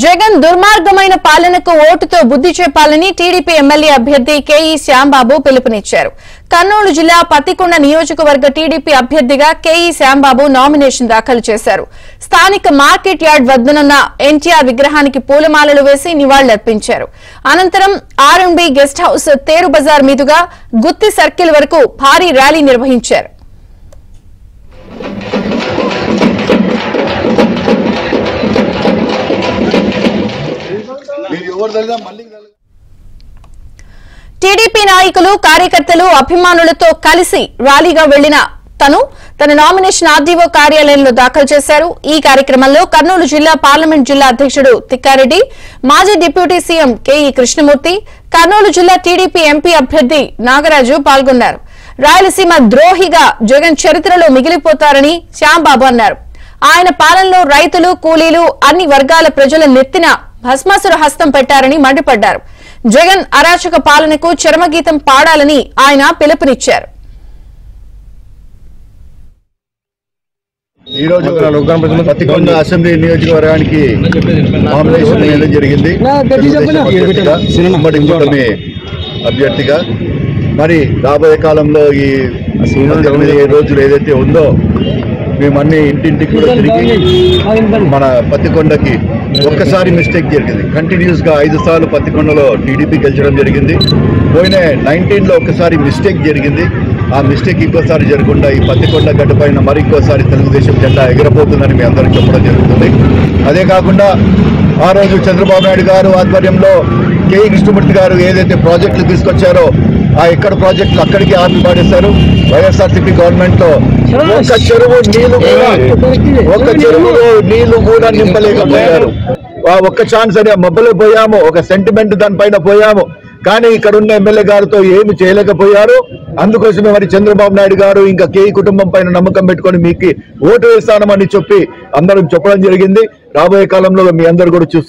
జగన్ దుర్మార్గమైన పాలనకు ఓటుతో బుద్ధి చెప్పాలని టీడీపీ ఎమ్మెల్యే అభ్యర్థి కేఈ శ్యాంబాబు పిలుపునిచ్చారు. కర్నూలు జిల్లా పత్తికొండ నియోజకవర్గ టీడీపీ అభ్యర్థిగా కేఈ శ్యాంబాబు నామినేషన్ దాఖలు చేశారు. స్థానిక మార్కెట్ యార్డ్ వద్దనున్న ఎన్టీఆర్ విగ్రహానికి పూలమాలలు వేసి నివాళులర్పించారు. అనంతరం ఆర్ఎండ్బి గెస్ట్ హౌస్ తేరు బజార్ మీదుగా గుత్తి సర్కిల్ వరకు భారీ ర్యాలీ నిర్వహించారు. టీడీపీ నాయకులు కార్యకర్తలు అభిమానులతో కలిసి ర్యాలీగా వెళ్లిన తన నామినేషన్ ఆర్డీఓ కార్యాలయంలో దాఖలు చేశారు. ఈ కార్యక్రమంలో కర్నూలు జిల్లా పార్లమెంట్ జిల్లా అధ్యక్షుడు తిక్కారెడ్డి, మాజీ deputy CM K E Krishnamurthy, Kurnool జిల్లా టీడీపీ ఎంపీ అభ్యర్థి నాగరాజు పాల్గొన్నారు. రాయలసీమ ద్రోహిగా జగన్ చరిత్రలో మిగిలిపోతారని శ్యాంబాబు అన్నారు. ఆయన పాలనలో రైతులు, కూలీలు, అన్ని వర్గాల ప్రజల నెత్తిన భస్మాసుర హస్తం పెట్టారని మండిపడ్డారు. జగన్ అరాచక పాలనకు చరమగీతం పాడాలని ఆయన పిలుపునిచ్చారు. ఈ రోజు పత్తికొండ అసెంబ్లీ నియోజకవర్గానికి నామినేషన్ వేయడం జరిగింది. ఉమ్మడి కూటమి అభ్యర్థిగా మరి రాబోయే కాలంలో ఈ 7 రోజులు ఏదైతే ఉందో మేమన్నీ ఇంటింటికి కూడా తిరిగి మన పత్తికొండకి ఒక్కసారి మిస్టేక్ జరిగింది. కంటిన్యూస్ గా 5 సార్లు పత్తికొండలో టీడీపీ గెలిచడం జరిగింది. పోయిన 19లో ఒక్కసారి మిస్టేక్ జరిగింది. ఆ మిస్టేక్ ఇంకోసారి జరగకుండా ఈ పత్తికొండ గడ్డ పైన మరి ఇంకోసారి తెలుగుదేశం జెండా ఎగరబోతుందని మీ అందరికీ చెప్పడం జరుగుతుంది. అదే కాకుండా ఆ రోజు చంద్రబాబు నాయుడు గారు ఆధ్వర్యంలో కేఈ కృష్ణమూర్తి గారు ఏదైతే ప్రాజెక్టులు తీసుకొచ్చారో ఆ ఎక్కడ ప్రాజెక్టులు అక్కడికి ఆపి పాడేశారు. వైఎస్ఆర్సీపీ గవర్నమెంట్ లో ఒక చెరువులో నీళ్లు కూడా నింపలేకపోయారు. ఒక్క ఛాన్స్ అని మబ్బలో పోయాము, ఒక సెంటిమెంట్ దానిపైన పోయాము. కానీ ఇక్కడ ఉన్న ఎమ్మెల్యే గారితో ఏమి చేయలేకపోయారు. అందుకోసమే మరి చంద్రబాబు నాయుడు గారు ఇంకా కేఈ కుటుంబం పైన నమ్మకం పెట్టుకొని మీకు ఓటు వేస్తానని చెప్పి అందరం చెప్పడం జరిగింది. రాబోయే కాలంలో మీ అందరూ కూడా చూస్తారు.